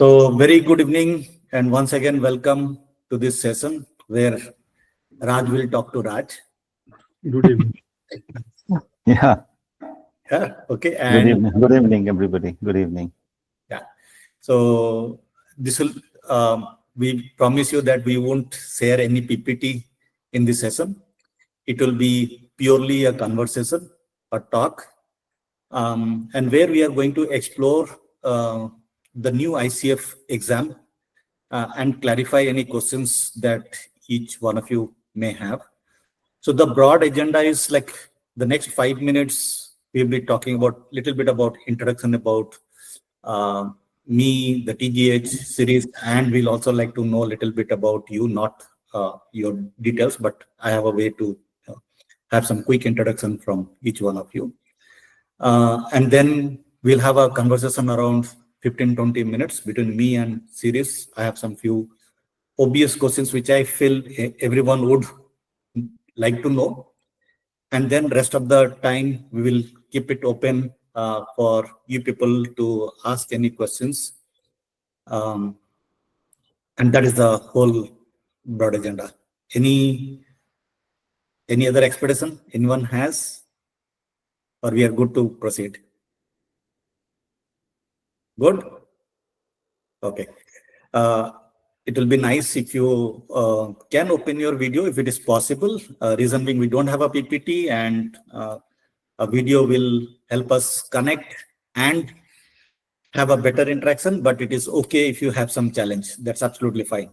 So very good evening and once again welcome to this session where Raj will talk to Raj. Good evening. Yeah. Yeah. Okay. Good evening. Good evening, everybody. Good evening. Yeah. So this will we promise you that we won't share any PPT in this session. It will be purely a conversation, a talk, and where we are going to explore the new ICF exam and clarify any questions that each one of you may have. So the broad agenda is like the next 5 minutes, we'll be talking about little bit about introduction about me, the TGH series, and we'll also like to know a little bit about you, not your details, but I have a way to have some quick introduction from each one of you. And then we'll have a conversation around 15-20 minutes between me and series. I have some few obvious questions which I feel everyone would like to know. And then rest of the time, we will keep it open for you people to ask any questions. And that is the whole broad agenda. Any other expectation anyone has? Or we are good to proceed? Good? Okay. It will be nice if you can open your video if it is possible. Reason being, we don't have a PPT and a video will help us connect and have a better interaction, but it is okay if you have some challenge. That's absolutely fine.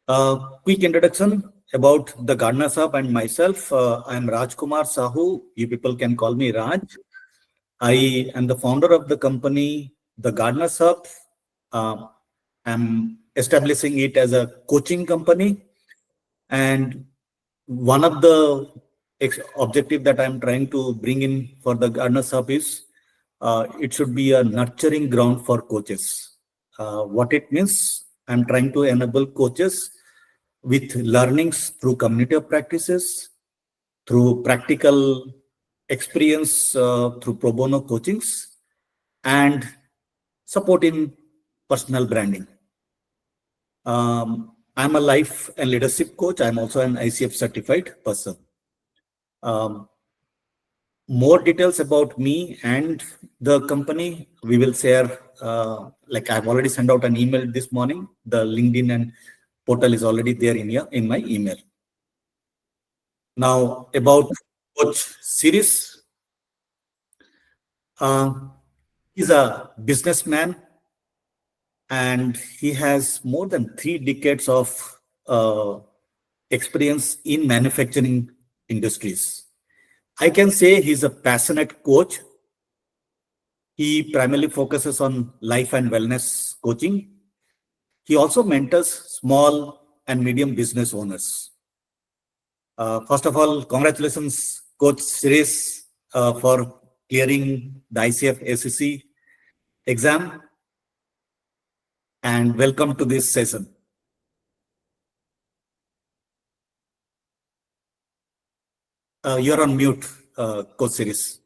Quick introduction about the Gardeners Hub and myself. I am Rajkumar Sahu. You people can call me Raj. I am the founder of the company, the Gardeners Hub. I'm establishing it as a coaching company. And one of the objective that I'm trying to bring in for the Gardeners Hub is it should be a nurturing ground for coaches. What it means, I'm trying to enable coaches with learnings through community of practices, through practical experience, through pro bono coachings, and support in personal branding. I'm a life and leadership coach. I'm also an ICF certified person. More details about me and the company, we will share. Like I've already sent out an email this morning. The LinkedIn and portal is already there in my email. Now about Coach Shirish. He's a businessman and he has more than 3 decades of experience in manufacturing industries. I can say he's a passionate coach. He primarily focuses on life and wellness coaching. He also mentors small and medium business owners. First of all, congratulations, Coach Shirish, for clearing the ICF ACC exam. And welcome to this session. You're on mute, Coach Shirish.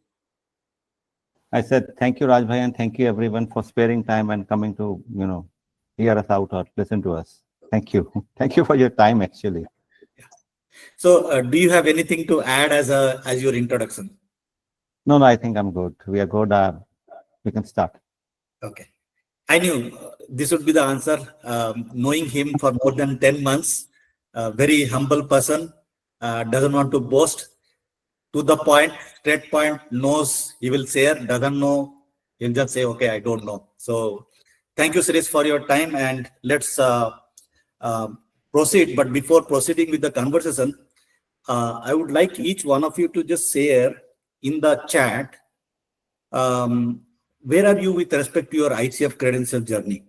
I said thank you, Raj Bhai, and thank you everyone for sparing time and coming to hear us out or listen to us. Thank you. Thank you for your time, actually. So, do you have anything to add as your introduction? No, I think I'm good. We are good. We can start. Okay. I knew this would be the answer. Knowing him for more than 10 months, very humble person, doesn't want to boast. To the point, straight point, knows he will share, doesn't know, he'll just say, okay, I don't know. So thank you, Shirish, for your time, and let's proceed. But before proceeding with the conversation, I would like each one of you to just share in the chat, where are you with respect to your ICF credential journey?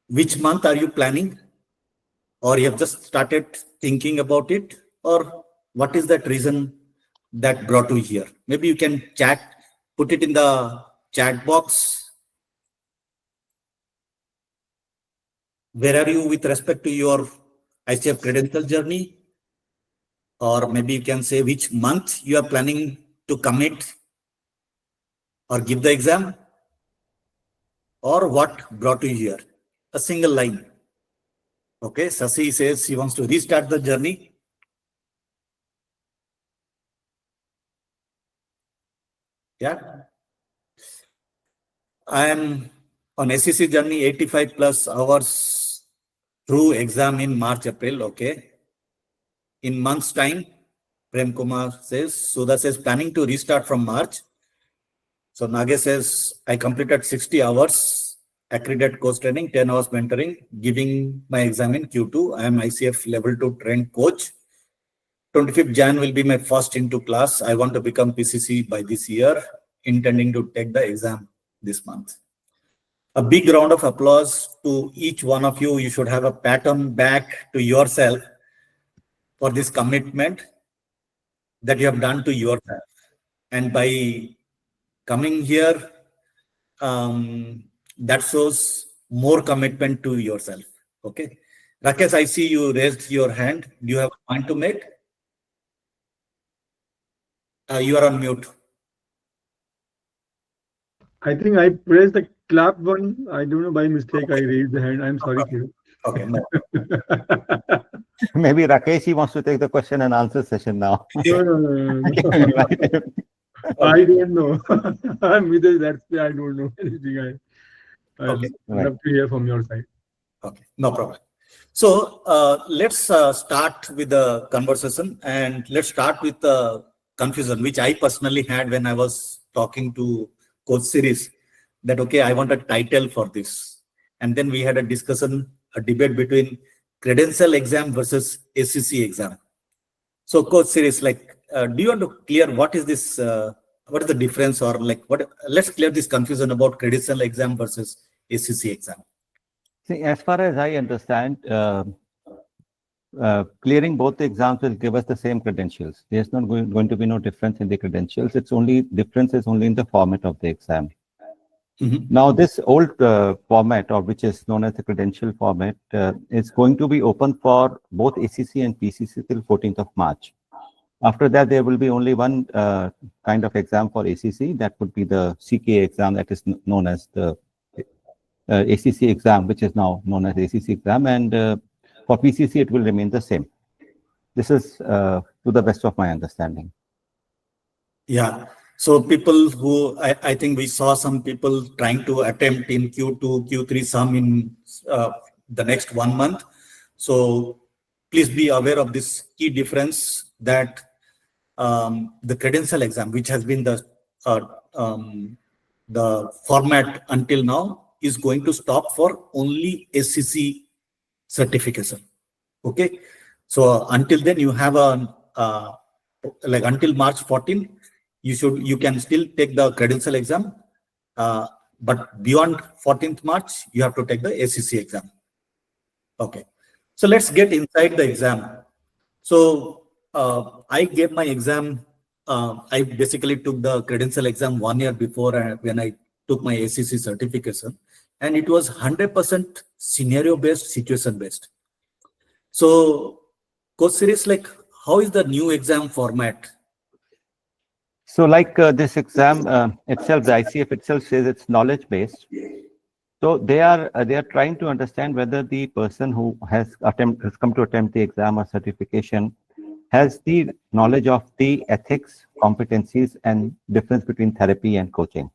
Which month are you planning? Or you have just started thinking about it? Or what is that reason that brought you here? Maybe you can chat, put it in the chat box. Where are you with respect to your ICF credential journey? Or maybe you can say which month you are planning to commit or give the exam. or what brought you here? A single line. Okay, Sasi says he wants to restart the journey. Yeah. I am on SEC journey 85 plus hours through exam in March, April. Okay. In month's time, Prem Kumar says, Sudha says, planning to restart from March. So Nagesh says, I completed 60 hours, accredited course training, 10 hours mentoring, giving my exam in Q2. I am ICF level 2 trained coach. 25th Jan will be my first into class. I want to become PCC by this year, intending to take the exam this month. A big round of applause to each one of you. You should have a pat on back to yourself for this commitment that you have done to yourself. And by coming here, that shows more commitment to yourself. Okay. Rakesh, I see you raised your hand. Do you have a point to make? You are on mute. I think I pressed the clap one. I don't know, by mistake I raised the hand. I'm sorry, Shirish. Okay. No. Maybe Rakesh, he wants to take the question and answer session now. No. I don't know. I'm with it. That's why I don't know anything. I'd Okay. love to hear from your side. Okay, no problem. So let's start with the conversation, and let's start with the confusion which I personally had when I was talking to Coach Shirish that, okay, I want a title for this. And then we had a discussion, a debate between credential exam versus ACC exam. So Coach Shirish, like, do you want to clear what is this, what is the difference, or like what, let's clear this confusion about credential exam versus ACC exam. See, as far as I understand, clearing both the exams will give us the same credentials. There's not going to be no difference in the credentials. It's only difference is only in the format of the exam. Mm-hmm. Now, this old format, or which is known as the credential format, is going to be open for both ACC and PCC till 14th of March. After that, there will be only one kind of exam for ACC. That would be the CKA exam, that is known as the ACC exam, which is now known as ACC exam. And for PCC, it will remain the same. This is to the best of my understanding. Yeah. So people who, I think we saw some people trying to attempt in Q2, Q3, some in the next 1 month. So please be aware of this key difference that the credential exam, which has been the format until now, is going to stop for only ACC certification. Okay. So until then, you have a like until March 14. You can still take the credential exam, but beyond 14th March, you have to take the ACC exam. Okay, so let's get inside the exam. So I gave my exam. I basically took the credential exam 1 year before when I took my ACC certification, and it was 100% scenario based, situation based. So, Coach Shirish, like, how is the new exam format? So like this exam itself, the ICF itself says it's knowledge based. So they are trying to understand whether the person who has come to attempt the exam or certification has the knowledge of the ethics, competencies, and difference between therapy and coaching.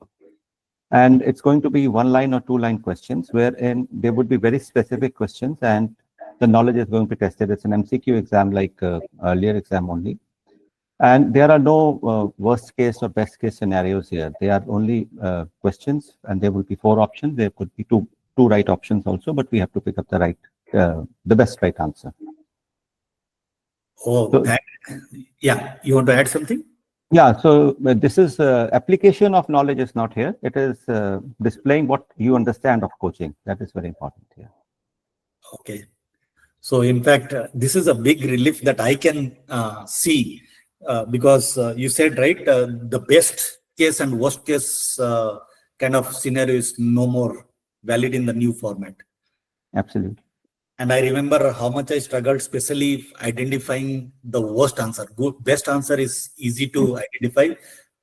And it's going to be 1 line or 2 line questions, wherein there would be very specific questions, and the knowledge is going to be tested. It's an MCQ exam like earlier exam only. And there are no worst case or best case scenarios here. They are only questions, and there will be 4 options. There could be two right options also, but we have to pick up the best right answer. Oh, So, yeah. You want to add something? Yeah. So this is application of knowledge is not here. It is displaying what you understand of coaching. That is very important here. Okay. So in fact, this is a big relief that I can see. Because you said, right, the best case and worst case kind of scenario is no more valid in the new format. Absolutely. And I remember how much I struggled, especially identifying the worst answer. Best answer is easy to identify,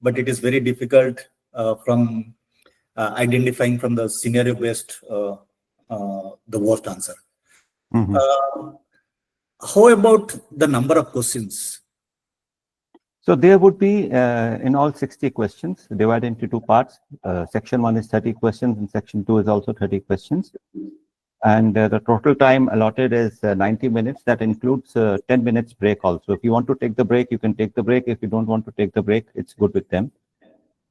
but it is very difficult from identifying from the scenario based the worst answer. How about the number of questions? So there would be in all 60 questions divided into two parts. Section 1 is 30 questions and section 2 is also 30 questions. And the total time allotted is 90 minutes. That includes 10 minutes break also. If you want to take the break, you can take the break. If you don't want to take the break, it's good with them.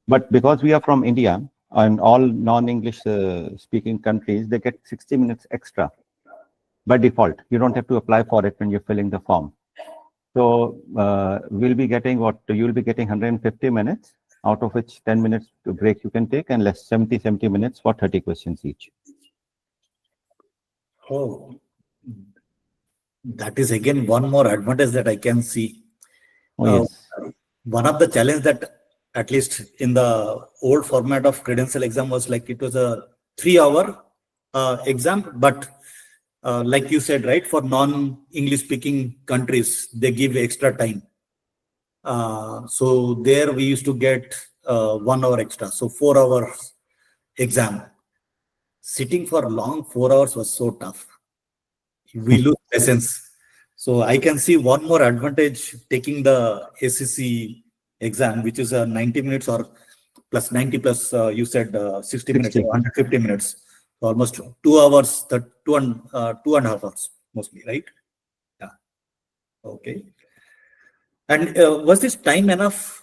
But because we are from India and all non-English speaking countries, they get 60 minutes extra by default. You don't have to apply for it when you're filling the form. So we'll be getting you'll be getting 150 minutes, out of which 10 minutes to break you can take, and less 70 minutes for 30 questions each. Oh, that is again one more advantage that I can see. Oh, yes. One of the challenges that, at least in the old format of credential exam, was like it was a 3-hour exam, but like you said, right, for non-English speaking countries, they give extra time. So there we used to get 1 hour extra. So 4 hours exam. Sitting for long 4 hours was so tough. We lose lessons. So I can see one more advantage taking the ACC exam, which is 90 minutes or plus 90 plus, you said 60 minutes, 150 minutes. So almost 2 hours, 2.5 hours mostly, right? Yeah. Okay. And was this time enough?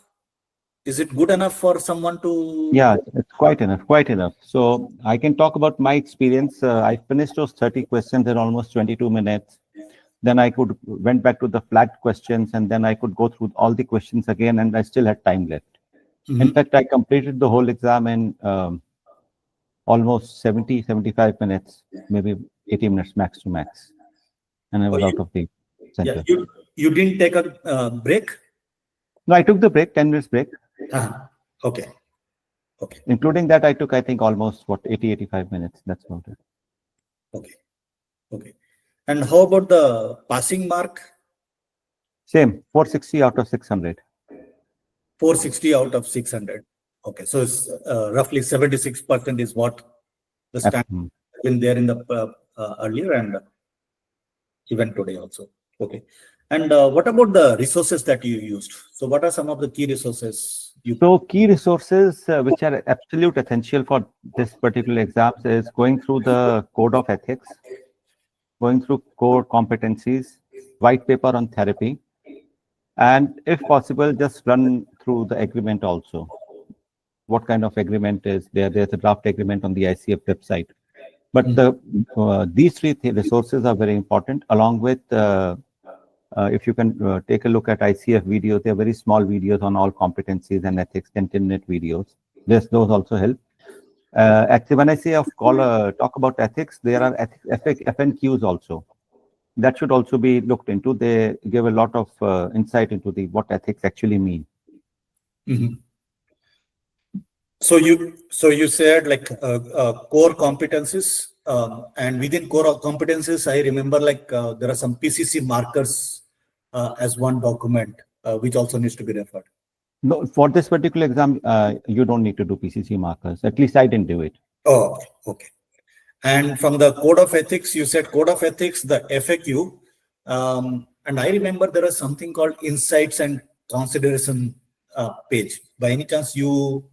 Is it good enough for someone to? Yeah, it's quite enough. So I can talk about my experience. I finished those 30 questions in almost 22 minutes. Then I went back to the flat questions, and then I could go through all the questions again, and I still had time left. In fact, I completed the whole exam in almost 75 minutes, maybe 80 minutes max to max. And I was out of the center. Yeah, you didn't take a break? No, I took the break, 10 minutes break. Okay. Including that, I took, I think, almost 85 minutes. That's about it. Okay. And how about the passing mark? Same, 460 out of 600. 460 out of 600. Okay, so it's roughly 76% is what the standard has been there in the earlier and even today also. Okay. And what about the resources that you used? So what are some of the key resources So key resources which are absolute essential for this particular exams is going through the code of ethics, going through core competencies, white paper on therapy, and if possible, just run through the agreement also. What kind of agreement is there? There's a draft agreement on the ICF website. But these three resources are very important, along with if you can take a look at ICF videos, they're very small videos on all competencies and ethics, 10-minute videos. Those also help. Actually, when I say talk about ethics, there are FNQs also. That should also be looked into. They give a lot of insight into what ethics actually mean. So you said like core competencies, and within core competencies, I remember like there are some PCC markers as one document, which also needs to be referred. No, for this particular exam, you don't need to do PCC markers. At least I didn't do it. Oh, okay. And from the code of ethics, you said code of ethics, the FAQ, and I remember there was something called insights and consideration page. By any chance, you?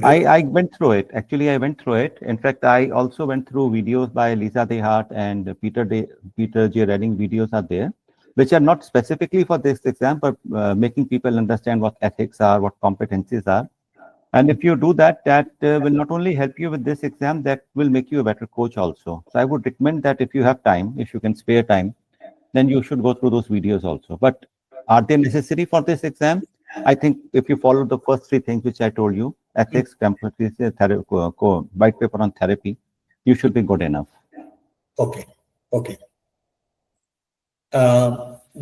I went through it. Actually, I went through it. In fact, I also went through videos by Lisa Dehart and Peter J. Redding. Videos are there, which are not specifically for this exam, but making people understand what ethics are, what competencies are. And if you do that, that will not only help you with this exam, that will make you a better coach also. So I would recommend that if you have time, if you can spare time, then you should go through those videos also. But are they necessary for this exam? I think if you follow the first three things which I told you, ethics, competency, white paper on therapy, you should be good enough. Okay.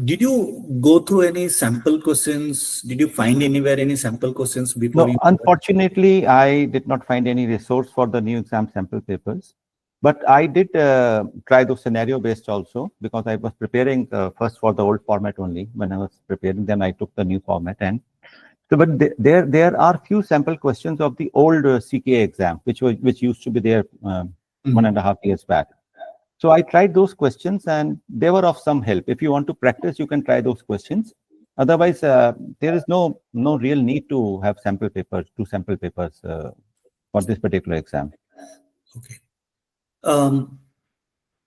Did you go through any sample questions? Did you find anywhere any sample questions before? No, unfortunately, I did not find any resource for the new exam sample papers. But I did try those scenario-based also, because I was preparing first for the old format only. When I was preparing, then I took the new format and So, but there are few sample questions of the old CKA exam, which used to be there 1.5 years back. So I tried those questions, and they were of some help. If you want to practice, you can try those questions. Otherwise, there is no real need to have sample papers, two sample papers for this particular exam. Okay.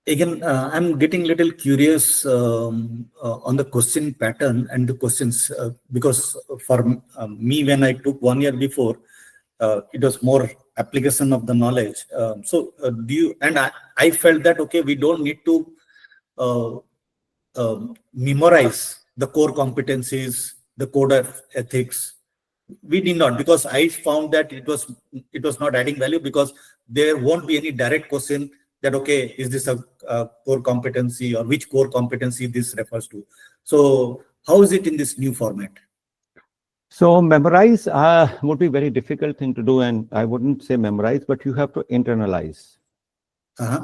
Again, I'm getting a little curious on the question pattern and the questions because for me, when I took 1 year before, it was more application of the knowledge. So do you, and I felt that, okay, we don't need to memorize the core competencies, the code of ethics. We did not, because I found that it was not adding value, because there won't be any direct question that, okay, is this a core competency, or which core competency this refers to. So how is it in this new format? So memorize would be very difficult thing to do, and I wouldn't say memorize, but you have to internalize.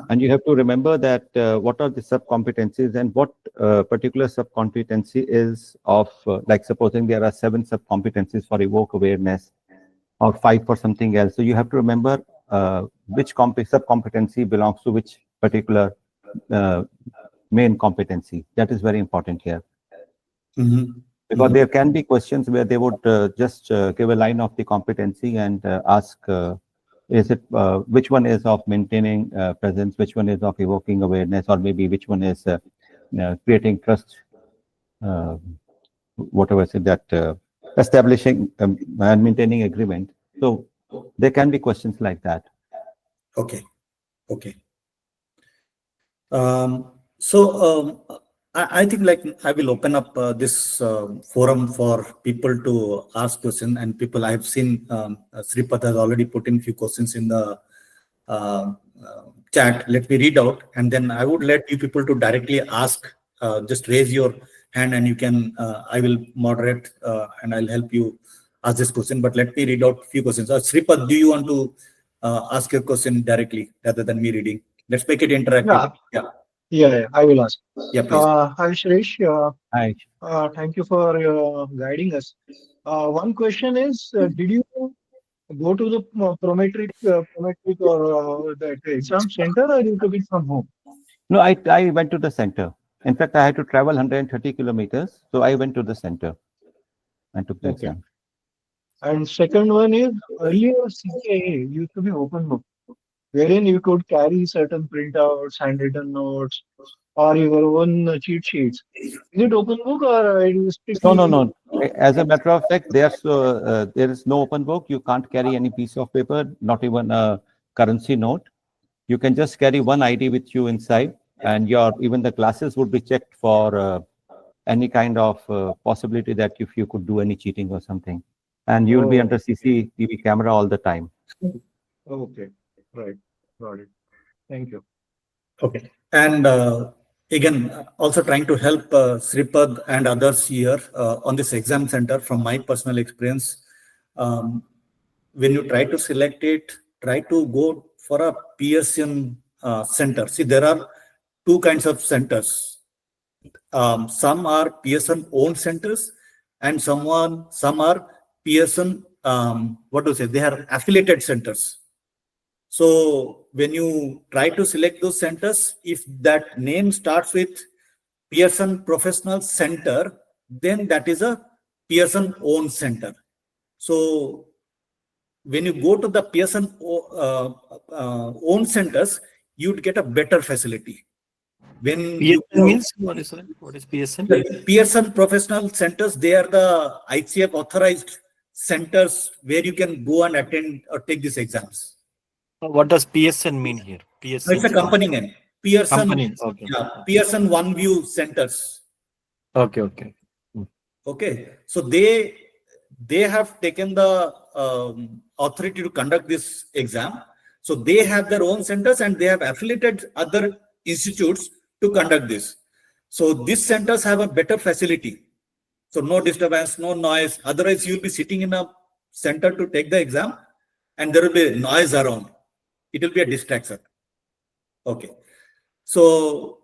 And you have to remember that what are the sub-competencies, and what particular sub-competency is of, like supposing there are 7 sub-competencies for evoke awareness, or 5 for something else. So you have to remember which sub-competency belongs to which particular main competency. That is very important here. Because there can be questions where they would just give a line of the competency and ask, is it which one is of maintaining presence, which one is of evoking awareness, or maybe which one is creating trust, whatever is it, that establishing and maintaining agreement. So there can be questions like that. Okay. I think, like, I will open up this forum for people to ask questions, and people I have seen, Sripad has already put in few questions in the chat. Let me read out, and then I would let you people to directly ask. Just raise your hand, and you can. I will moderate and I'll help you ask this question. But let me read out few questions. Sripad, do you want to ask your question directly rather than me reading? Let's make it interactive. Yeah, I will ask. Yeah, please. Hi, Shirish. Hi. Thank you for guiding us. One question is, did you go to the Prometric or the exam center, or you took it from home? No, I went to the center. In fact, I had to travel 130 kilometers. So I went to the center and took the exam. And second one is, earlier CKA used to be open book, wherein you could carry certain printouts, handwritten notes, or your own cheat sheets. Is it open book, or it is strictly? No. As a matter of fact, there is no open book. You can't carry any piece of paper, not even a currency note. You can just carry one ID with you inside, and even the classes would be checked for any kind of possibility that if you could do any cheating or something, and you will be under CCTV camera all the time. Okay, right, got it. Thank you. Okay, and again, also trying to help Sripad and others here on this exam center. From my personal experience, when you try to select it, try to go for a Pearson center. See, there are 2 kinds of centers. Some are Pearson owned centers, and some are Pearson, they are affiliated centers. So when you try to select those centers, if that name starts with Pearson Professional Center, then that is a Pearson owned center. So when you go to the Pearson owned centers, you'd get a better facility. When Pearson means what is Pearson? Pearson Professional Centers, they are the ICF authorized centers where you can go and attend or take these exams. What does Pearson mean here? Pearson. It's a company name. Pearson. Company. Okay. Yeah, Pearson One View Centers. Okay. Okay. So they have taken the authority to conduct this exam. So they have their own centers, and they have affiliated other institutes to conduct this. So these centers have a better facility. So no disturbance, no noise. Otherwise, you'll be sitting in a center to take the exam, and there will be noise around. It will be a distraction. Okay. So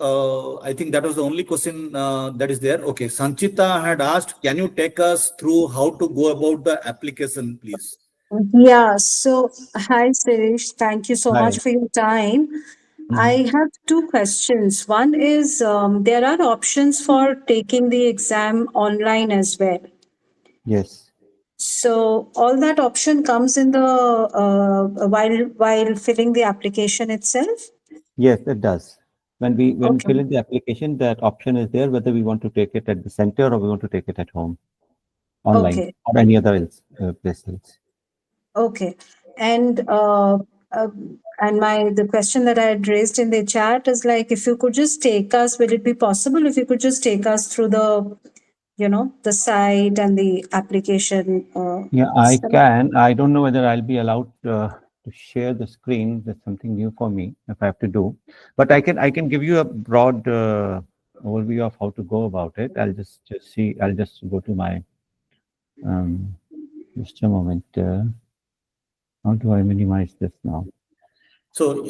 I think that was the only question that is there. Okay, Sanchita had asked, can you take us through how to go about the application, please? Yeah, so hi Shirish, thank you so Hi. much for your time. I have two questions. One is there are options for taking the exam online as well. Yes. So all that option comes in the while filling the application itself. Yes, it does. When we Okay. fill in the application, that option is there whether we want to take it at the center or we want to take it at home, online, Okay. or any other place else. Okay. And uh, and the question that I had raised in the chat is like, if you could just take us, will it be possible if you could just take us through the, the site and the application? Yeah, I Stuff? can. I don't know whether I'll be allowed to share the screen. That's something new for me if I have to do. But I can give you a broad overview of how to go about it. I'll just see. I'll just go to my just a moment. How do I minimize this now? So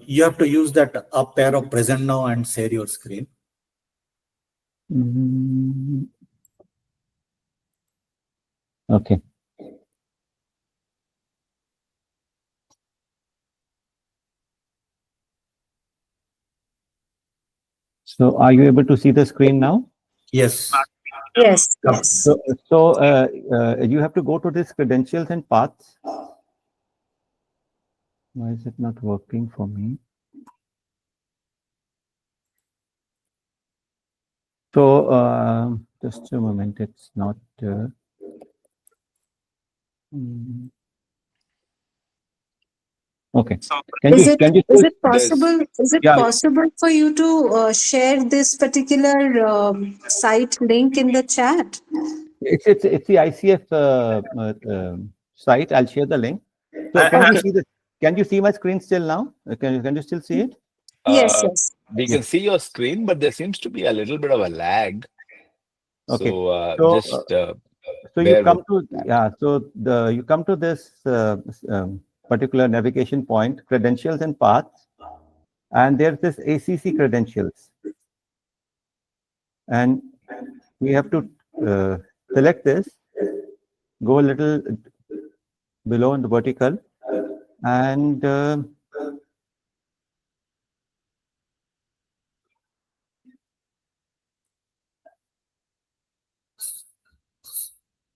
you have to use that up arrow present now and share your screen. Mm, okay. So are you able to see the screen now? Yes. Yes, Up. yes. So you have to go to this credentials and paths. Why is it not working for me? So just a moment, it's not. Mm, okay. Can Is you it can you is still? it possible? Is it Yeah, possible for you to share this particular site link in the chat? it's the ICF site. I'll share the link. So can you Okay. see the? Can you see my screen still now? Can you still see it? Yes, Uh, yes. we Yeah. can see your screen, but there seems to be a little bit of a lag. Okay. So So just so you bear with come to that. yeah. So you come to this particular navigation point, credentials and paths, and there's this ACC credentials, and we have to select this, go a little below in the vertical, and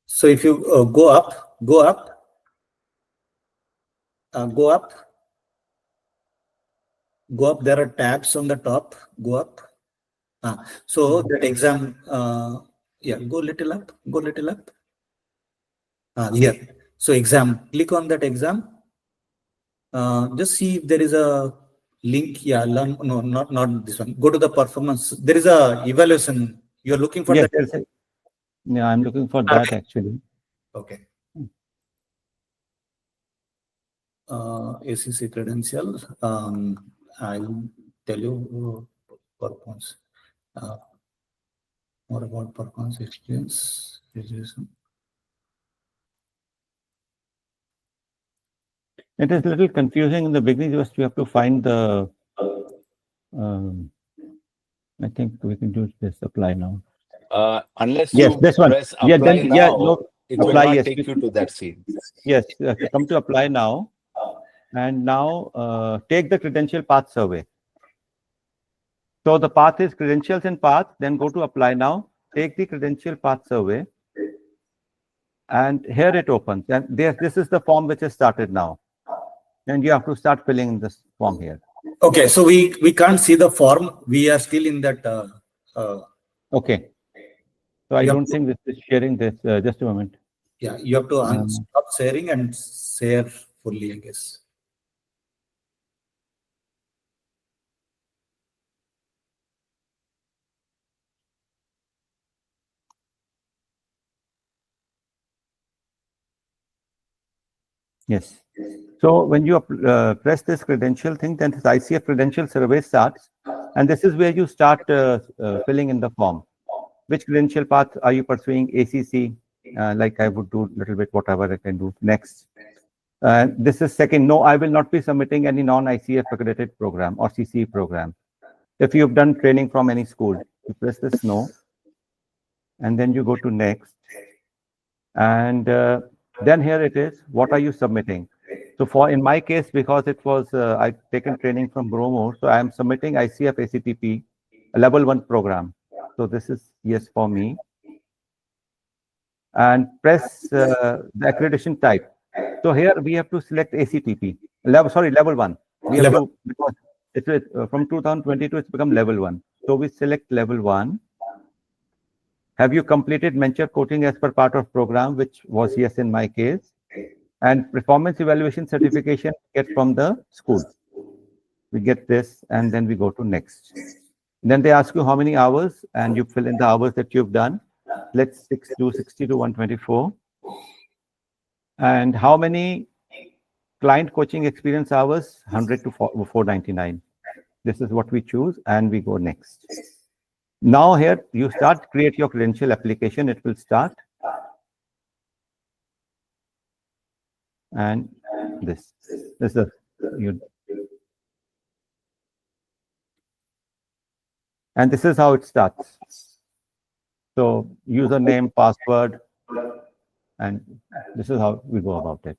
So if you go up, go up, go up, go up. There are tabs on the top. Go up. So that exam, yeah, go little up, go little up. Here. So exam, click on that exam. Just see if there is a link. Yeah, learn. No, not this one. Go to the performance. There is a evaluation. You're looking for yes, that. yeah, I'm looking for that actually. Okay. ACC credential. I'll tell you performance. More about performance experience. It is a little confusing in the beginning. Just you have to find the. I think we can do this. Apply now. Unless Yes, you this one. press Yeah, apply then yeah, now, no, it will apply. not Yes, take you to that scene. yes. Come to apply now, and now take the credential path survey. So the path is credentials and path. Then go to apply now. Take the credential path survey, and here it opens. And this is the form which is started now, and you have to start filling in this form here. Okay, so we can't see the form. We are still in that. Okay. So I You have don't to- think this is sharing this. Just a moment. Yeah, you have to Um, stop sharing and share fully, I guess. Yes. So when you press this credential thing, then this ICF credential survey starts. And this is where you start filling in the form. Which credential path are you pursuing? ACC, like I would do a little bit, whatever I can do next. This is second. No, I will not be submitting any non-ICF accredited program or CCE program. If you've done training from any school, you press this no, and then you go to next. And then here it is, what are you submitting? So for in my case, because it was I've taken training from Bromo, so I am submitting ICF ACTP, a level 1 program. So this is yes for me. And press the accreditation type. So here we have to select ACTP level 1. We have to, because it's from 2022 it's become level 1. So we select level 1. Have you completed mentor coaching as per part of program, which was yes in my case, and performance evaluation certification get from the school. We get this, and then we go to next. Then they ask you how many hours, and you fill in the hours that you've done. Let's do 60 to 124. And how many client coaching experience hours? 100 to 499. This is what we choose, and we go next. Now here you start, create your credential application. It will start. And this is and this is how it starts. So username, password, and this is how we go about it.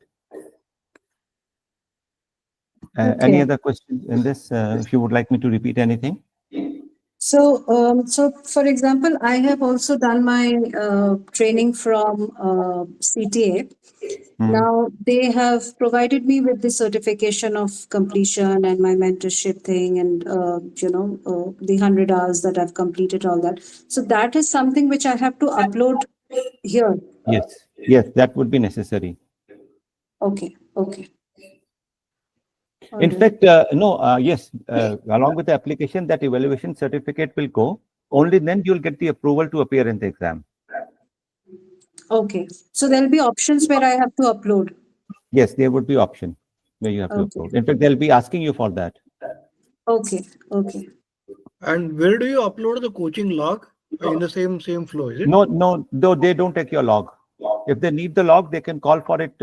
Any other questions in this? If you would like me to repeat anything. So, so for example, I have also done my training from CTA. Now they have provided me with the certification of completion and my mentorship thing, and the 100 hours that I've completed, all that. So that is something which I have to upload here. Yes, that would be necessary. Okay. In fact, yes, along with the application, that evaluation certificate will go. Only then you'll get the approval to appear in the exam. Okay. So there'll be options where I have to upload. Yes, there would be option where you have to upload. In fact, they'll be asking you for that. Okay. And where do you upload the coaching log? In the same flow, is it? No, they don't take your log. If they need the log, they can call for it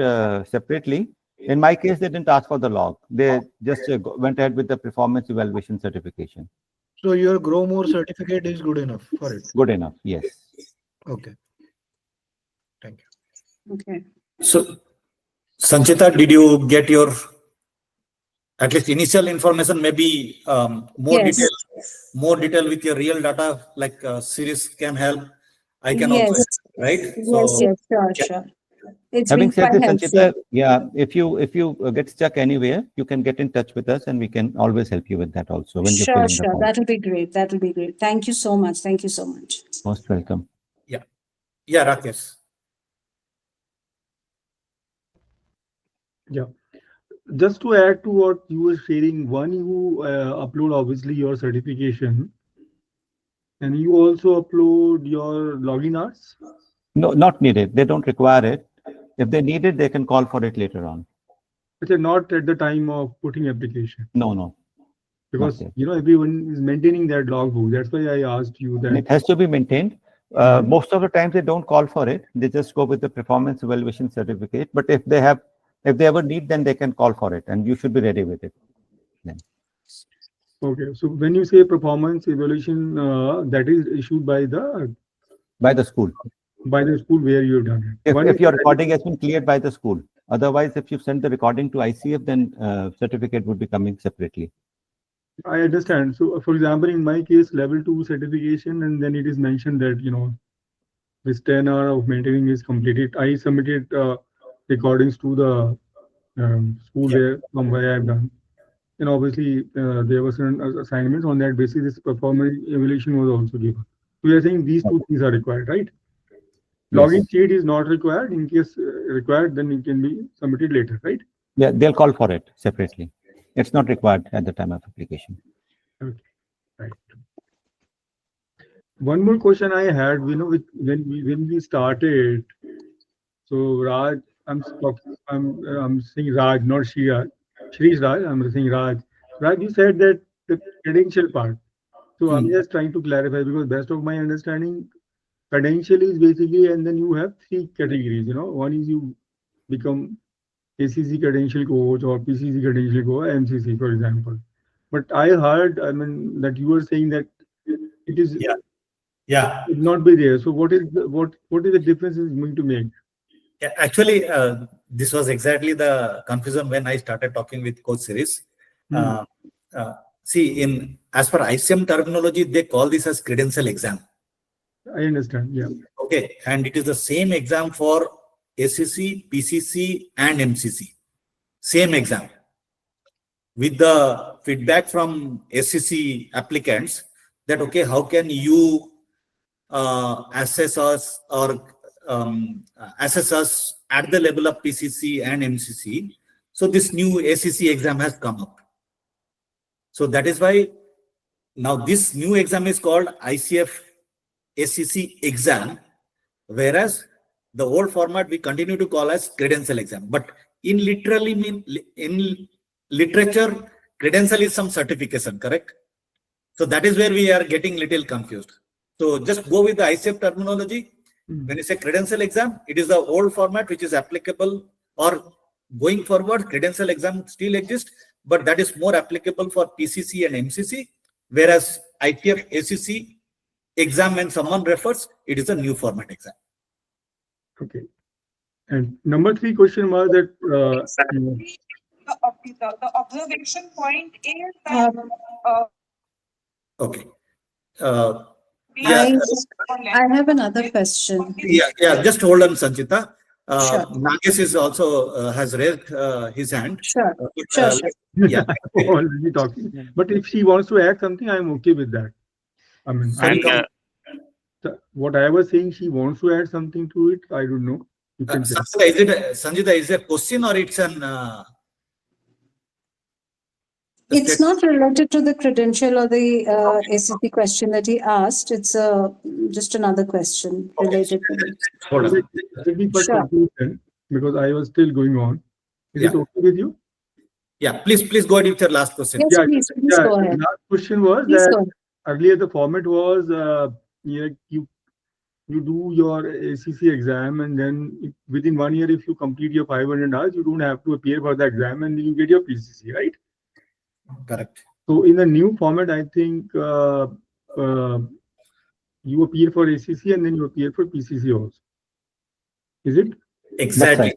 separately. In my case, they didn't ask for the log. They just went ahead with the performance evaluation certification. So your Grow More certificate is good enough for it? Good enough, yes. Okay. Thank you. Okay. So, Sanchita, did you get your at least initial information? Maybe more detail with your real data, like Shirish can help. I can also help, right? Yes, sure. It's Having been said quite this, helpful. Sanchita, if you get stuck anywhere, you can get in touch with us, and we can always help you with that also when you're filling the form. That will be great. Thank you so much. Most welcome. Yeah, Rakesh. Yeah. Just to add to what you were sharing, one, you upload obviously your certification, and you also upload your login hours. No, not needed. They don't require it. If they need it, they can call for it later on. But they're not at the time of putting application. No. Because everyone is maintaining that logbook. That's why I asked you that. It has to be maintained. Most of the times they don't call for it. They just go with the performance evaluation certificate. But if they ever need, then they can call for it, and you should be ready with it then. Okay. So when you say performance evaluation, that is issued by the school. By the school where you've done it. If your recording has been cleared by the school. Otherwise, if you send the recording to ICF, then certificate would be coming separately. I understand. So, for example, in my case, level 2 certification, and then it is mentioned that, this 10 hour of maintaining is completed. I submitted recordings to the school from where I've done. And obviously, there were certain assignments on that basis. This performance evaluation was also given. So, you're saying these two things are required, right? Yes. Login sheet is not required. In case required, then it can be submitted later, right? Yeah, they'll call for it separately. It's not required at the time of application. Okay, right. One more question I had, when we started. So Raj, I'm saying Raj, not Shiraj. Shirish Raj, I'm saying Raj. Raj, you said that the credential part. So I'm just trying to clarify, because best of my understanding, credential is basically, and then you have 3 categories. One is you become ACC credential coach or PCC credential coach, MCC, for example. But I heard, I mean, that you were saying that it is Yeah. it not be there. So what is the difference is going to make? Yeah, actually, this was exactly the confusion when I started talking with Coach Shirish. Uh, see, as per ICM terminology, they call this as credential exam. I understand. Yeah. Okay, and it is the same exam for ACC, PCC, and MCC. Same exam. With the feedback from ACC applicants that, okay, how can you assess us or assess us at the level of PCC and MCC? So this new ACC exam has come up. So that is why now this new exam is called ICF ACC Exam, whereas the old format we continue to call as credential exam. But in literature, credential is some certification, correct? So that is where we are getting little confused. So just go with the ICF terminology. When you say credential exam, it is the old format which is applicable, or going forward, credential exam still exists, but that is more applicable for PCC and MCC, whereas ICF ACC exam, when someone refers, it is a new format exam. Okay. And number 3 question was that Exactly. The observation point is that Okay. I have another question. Yeah. Just hold on, Sanchita. Sure. Nagesh is also has raised his hand. Sure. Sure. Yeah. already talking. But if she wants to add something, I'm okay with that. I mean, what I was saying, she wants to add something to it. I don't know. You can tell. Sanjita, is it a question or it's an? It's not related to the credential or the ACC question that he asked. It's just another question related to it. Hold on. Let me put Sure. conclusion, because I was still going on. Is it Yeah. okay with you? Yeah, please go ahead with your last question. Yes, please go The ahead. last question was Please that go ahead. earlier the format was you do your ACC exam, and then within 1 year, if you complete your 500 hours, you don't have to appear for the exam, and then you get your PCC, right? Correct. So in the new format, I think you appear for ACC and then you appear for PCC also. Is it? Exactly.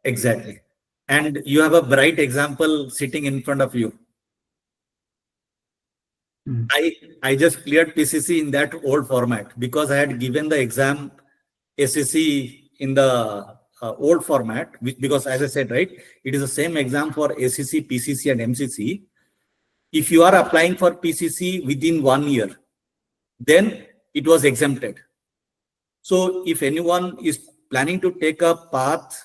Exactly. And you have a bright example sitting in front of you. I just cleared PCC in that old format because I had given the exam ACC in the old format, because as I said, right, it is the same exam for ACC, PCC, and MCC. If you are applying for PCC within 1 year, then it was exempted. So if anyone is planning to take a path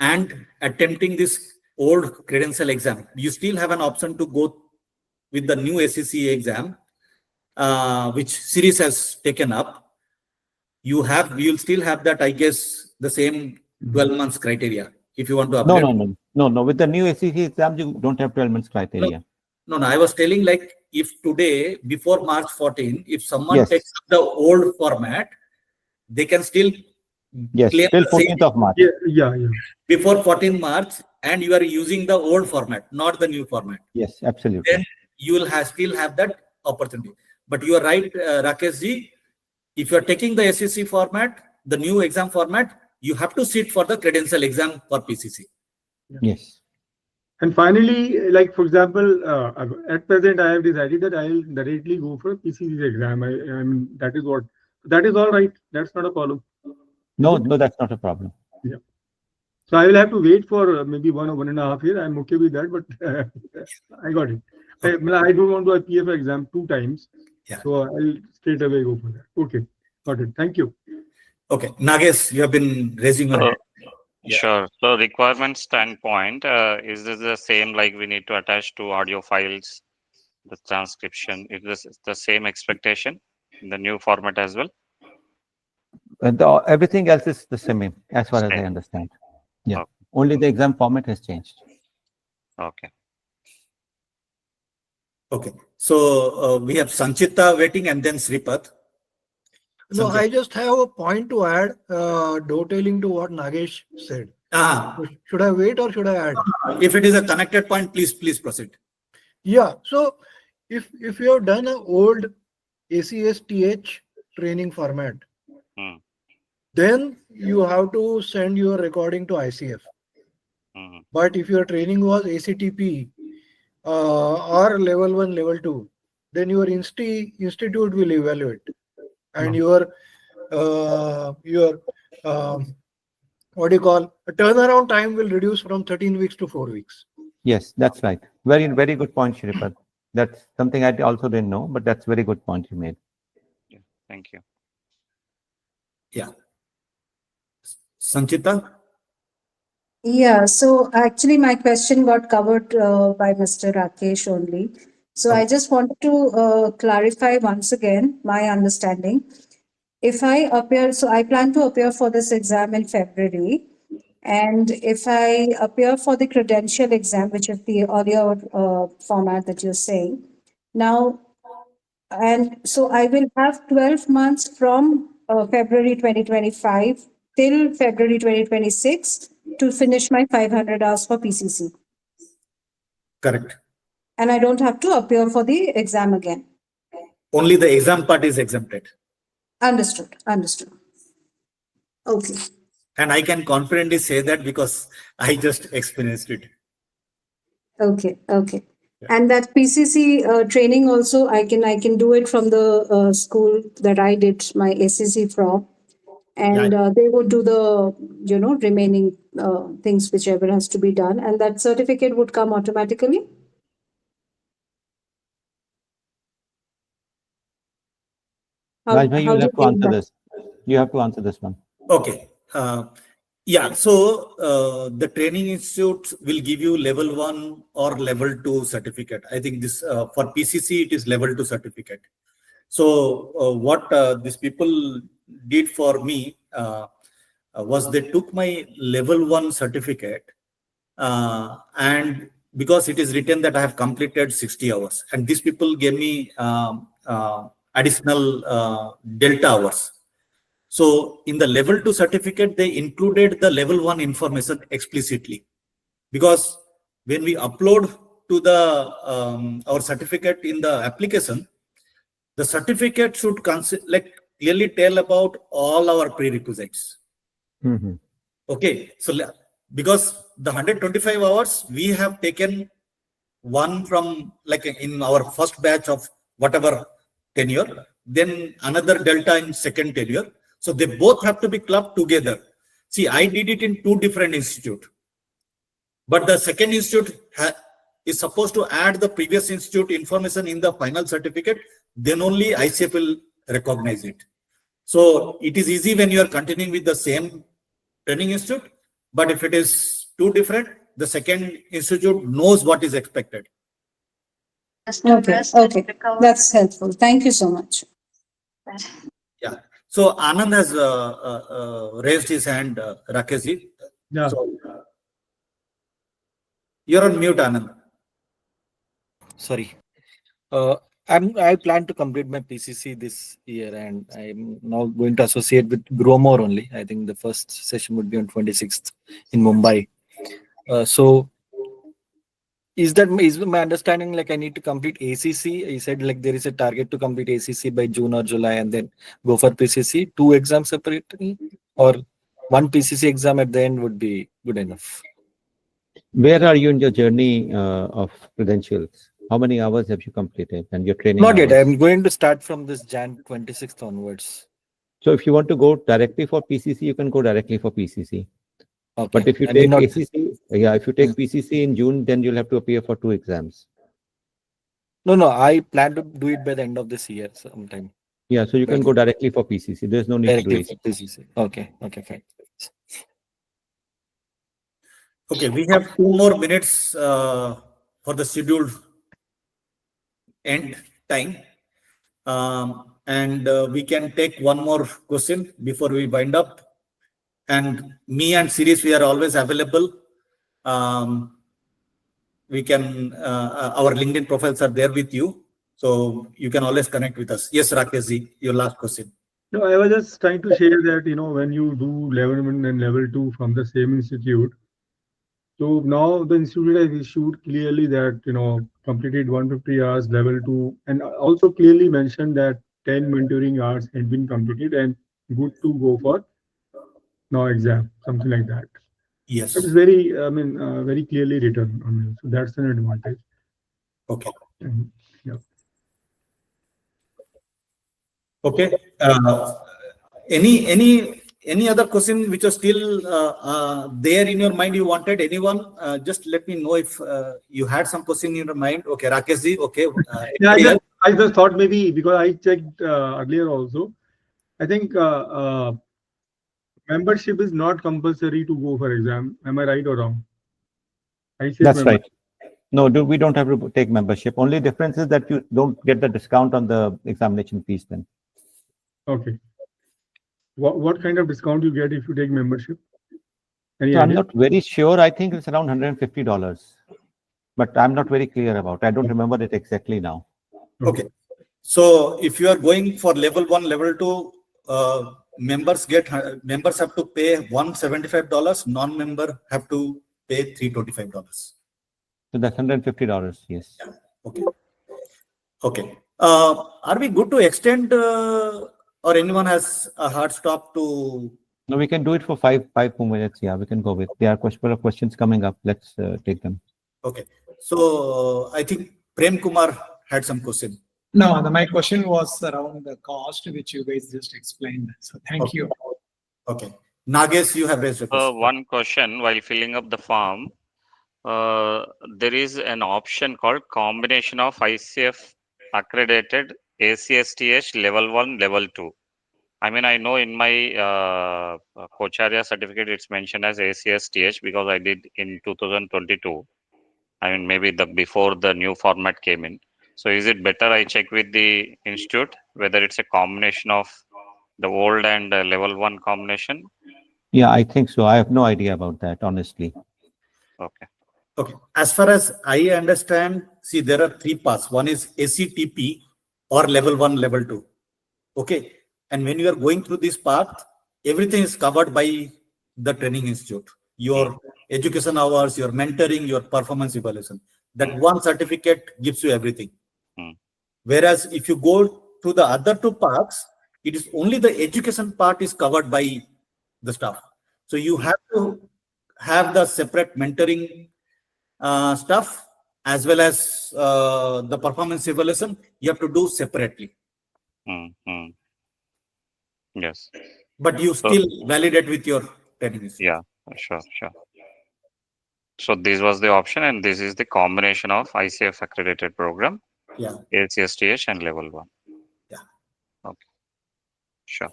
and attempting this old credential exam, you still have an option to go with the new ACC exam, which series has taken up. You'll still have that, I guess, the same 12 months criteria if you want to upgrade. No. With the new ACC exam, you don't have 12 months criteria. No. I was telling, like, if today, before March 14, if someone takes up the old format, they can still claim till the same 14th of March. Yeah. Before 14 March, and you are using the old format, not the new format. Yes, absolutely. Then you will still have that opportunity. But you are right, Rakesh ji. If you are taking the SEC format, the new exam format, you have to sit for the credential exam for PCC. Yes. And finally, like for example, at present, I have decided that I will directly go for PCC exam. I mean, that is all right. That's not a problem. No, that's not a problem. Yeah. So I will have to wait for maybe 1 or 1.5 years. I'm okay with that, but I got it. I don't want to appear for exam 2 times. Yeah. So I'll straight away go for that. Okay. Got it. Thank you. Okay. Nagesh, you have been raising your hand. Sure. So requirement standpoint, is this the same, like we need to attach 2 audio files, the transcription? Is this the same expectation in the new format as well? Everything else is the same, as far as I understand. Yeah. Okay. Only the exam format has changed. Okay. Okay. So we have Sanchita waiting and then Sripath. No, I just have a point to add, dovetailing to what Nagesh said. Should I wait or should I add? If it is a connected point, please proceed. Yeah. So if you have done an old ACSTH training format, Hmm. then you have to send your recording to ICF. Hmm. But if your training was ACTP or level 1, level 2, then your institute will evaluate, and your what do you call, a turnaround time will reduce from 13 weeks to 4 weeks. Yes, that's right. Very good point, Shripad. That's something I also didn't know, but that's very good point you made. Yeah. Thank you. Yeah. Sanchita? Yeah, so actually my question got covered by Mr. Rakesh only. So I just wanted to clarify once again my understanding. If I appear, so I plan to appear for this exam in February. And if I appear for the credential exam, which is the earlier format that you're saying, now, and so I will have 12 months from February 2025 till February 2026 to finish my 500 hours for PCC. Correct. And I don't have to appear for the exam again. Only the exam part is exempted. Understood. Understood. Okay. And I can confidently say that because I just experienced it. Okay. Okay. Yeah. And that PCC training also, I can do it from the school that I did my ACC from, and they would do the remaining things whichever has to be done, and that certificate would come automatically. Rajbhai, How you'll do you have to think answer that? this. You have to answer this one. Okay. Yeah. So the training institute will give you level 1 or level 2 certificate. I think this for PCC it is level 2 certificate. So what these people did for me was they took my level 1 certificate and because it is written that I have completed 60 hours, and these people gave me additional delta hours. So in the level 2 certificate, they included the level 1 information explicitly, because when we upload to the our certificate in the application, the certificate should clearly tell about all our prerequisites. Mm-hmm. Okay, so because the 125 hours we have taken one from in our first batch of whatever tenure, then another delta in second tenure. So they both have to be clubbed together. See, I did it in 2 different institutes, but the second institute is supposed to add the previous institute information in the final certificate. Then only ICF will recognize it. So it is easy when you are continuing with the same training institute, but if it is 2 different, the second institute knows what is expected. Okay. Okay. That's helpful. Thank you so much. Yeah. So Anand has raised his hand, Rakeshji. Yeah. So you're on mute, Anand. Sorry. I plan to complete my PCC this year, and I'm now going to associate with Gromor only. I think the first session would be on 26th in Mumbai. So is my understanding, like I need to complete ACC? You said like there is a target to complete ACC by June or July and then go for PCC, 2 exams separately, or 1 PCC exam at the end would be good enough? Where are you in your journey of credentials? How many hours have you completed and your training Not yet. hours? I'm going to start from this Jan 26th onwards. So if you want to go directly for PCC, you can go directly for PCC. Okay. But if you I take mean not- ACC, if you take PCC in June, then you'll have to appear for 2 exams. No, I plan to do it by the end of this year sometime. Yeah, so you can go directly for PCC. There's no need to do Directly ACC. for PCC. Okay, fine. Okay, we have 2 more minutes for the scheduled end time. And we can take one more question before we wind up. And me and Shirish, we are always available. We can, our LinkedIn profiles are there with you. So you can always connect with us. Yes, Rakeshji, your last question. No, I was just trying to share that, when you do level 1 and level 2 from the same institute, So now the institute has issued clearly that, completed 150 hours level 2, and also clearly mentioned that 10 mentoring hours had been completed and good to go for now exam, something like that. Yes. It is very, very clearly written on it. So that's an advantage. Okay. Yeah. Okay. Any other question which are still there in your mind you wanted? Anyone? Just let me know if you had some question in your mind. Okay, Rakesh ji. Okay. Yeah, I just thought maybe because I checked earlier also. I think membership is not compulsory to go for exam. Am I right or wrong? That's right. No, we don't have to take membership. Only difference is that you don't get the discount on the examination fees then. Okay. What kind of discount you get if you take membership? Any So I'm idea? not very sure. I think it's around $150, but I'm not very clear about it. I don't remember it exactly now. Okay. So if you are going for level 1, level 2, members have to pay $175. Non-member have to pay $325. So that's $150. Yes. Yeah. Okay. Okay. Are we good to extend, or anyone has a hard stop to? No, we can do it for five more minutes. Yeah, we can go with. There are couple of questions coming up. Let's take them. Okay. So I think Prem Kumar had some question. No, my question was around the cost, which you guys just explained. So thank you. Okay. Nagesh, you have raised a question. One question while filling up the form. There is an option called combination of ICF accredited ACSTH level 1, level 2. I mean, I know in my Kocharya certificate, it's mentioned as ACSTH because I did in 2022. I mean, maybe before the new format came in. So is it better I check with the institute whether it's a combination of the old and level 1 combination? Yeah, I think so. I have no idea about that, honestly. Okay. Okay. As far as I understand, see, there are 3 paths. One is ACTP or level 1, level 2. Okay. And when you are going through this path, everything is covered by the training institute. Your education hours, your mentoring, your performance evaluation. That one certificate gives you everything. Whereas if you go to the other 2 paths, it is only the education part is covered by the staff. So you have to have the separate mentoring stuff as well as the performance evaluation. You have to do separately. Yes. But you still validate with your training institute. Yeah, sure. So this was the option, and this is the combination of ICF accredited program, yeah, ACSTH and level 1. Yeah. Okay. Sure.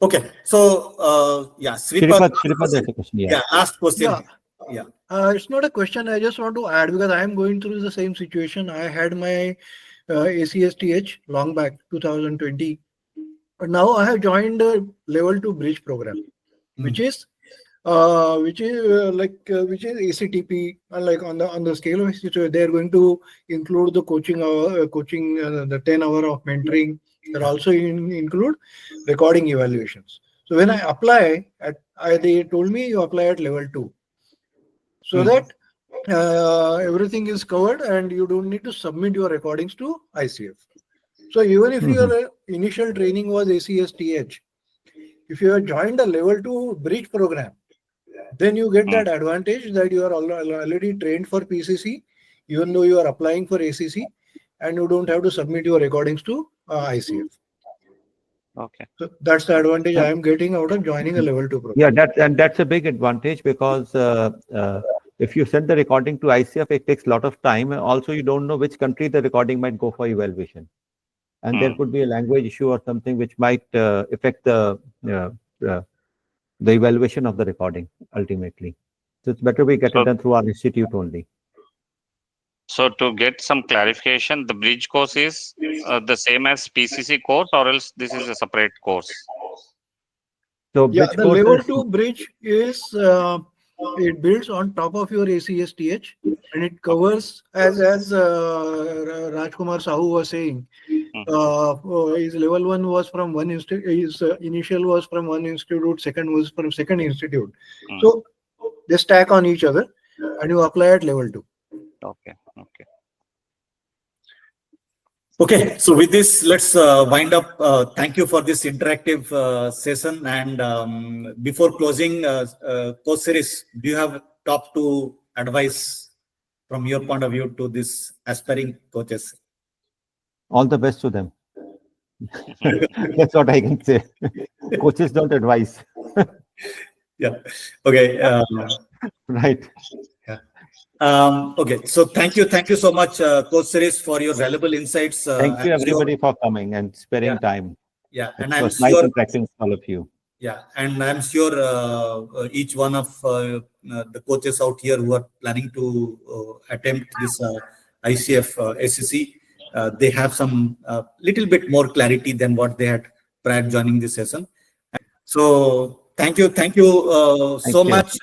Okay. So yeah, Shripad has a question. Yeah, ask question. Yeah. It's not a question. I just want to add because I am going through the same situation. I had my ACSTH long back 2020, but now I have joined a level 2 bridge program, which is ACTP. Like on the scale of it, they are going to include the coaching, the 10 hour of mentoring. They also include recording evaluations. So when I apply they told me you apply at level 2. So that everything is covered and you don't need to submit your recordings to ICF. So even if your initial training was ACSTH, if you have joined a level 2 bridge program, then you get that advantage that you are already trained for PCC, even though you are applying for ACC, and you don't have to submit your recordings to ICF. Okay. So that's the advantage I am getting out of joining a level 2 program. Yeah, that's a big advantage because if you send the recording to ICF, it takes a lot of time. And also, you don't know which country the recording might go for evaluation. And there could be a language issue or something which might affect the evaluation of the recording ultimately. So it's better we get it done through our institute only. So to get some clarification, the bridge course is the same as PCC course, or else this is a separate course? So yeah, the level 2 bridge is it builds on top of your ACSTH and it covers as Rajkumar Sahu was saying. His level 1 was from one institute. His initial was from one institute. Second was from second institute. So They stack on each other, and you apply at level 2. Okay. Okay. Okay, so with this, let's wind up. Thank you for this interactive session. And before closing, Coach Shirish, do you have top 2 advice from your point of view to this aspiring coaches? All the best to them. That's what I can say. Coaches don't advise. Yeah. Okay. Right. Okay. So thank you so much, Coach Shirish, for your valuable insights. Thank you, everybody, for coming and sparing time. Yeah, It and I'm was nice sure. interacting with all of you. Yeah, and I'm sure each one of the coaches out here who are planning to attempt this ICF ACC, they have some little bit more clarity than what they had prior joining this session. So thank you so much.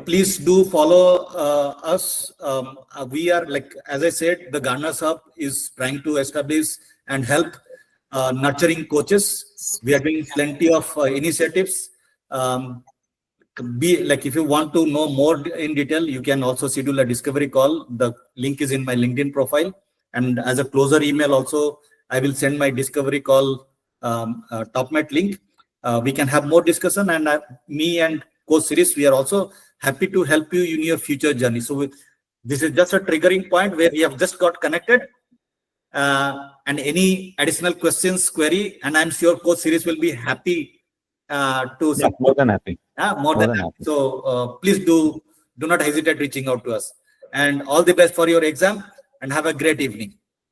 Please do follow us. We are, like, as I said, the Garner's Hub is trying to establish and help nurturing coaches. We are doing plenty of initiatives. If you want to know more in detail, you can also schedule a discovery call. The link is in my LinkedIn profile, and as a closer email also, I will send my discovery call TopMat link. We can have more discussion, and me and Coach Shirish, we are also happy to help you in your future journey. So this is just a triggering point where we have just got connected. And any additional questions, query, and I'm sure Coach Shirish will be happy to support. More than happy. More than happy. So please do not hesitate reaching out to us. And all the best for your exam, and have a great evening.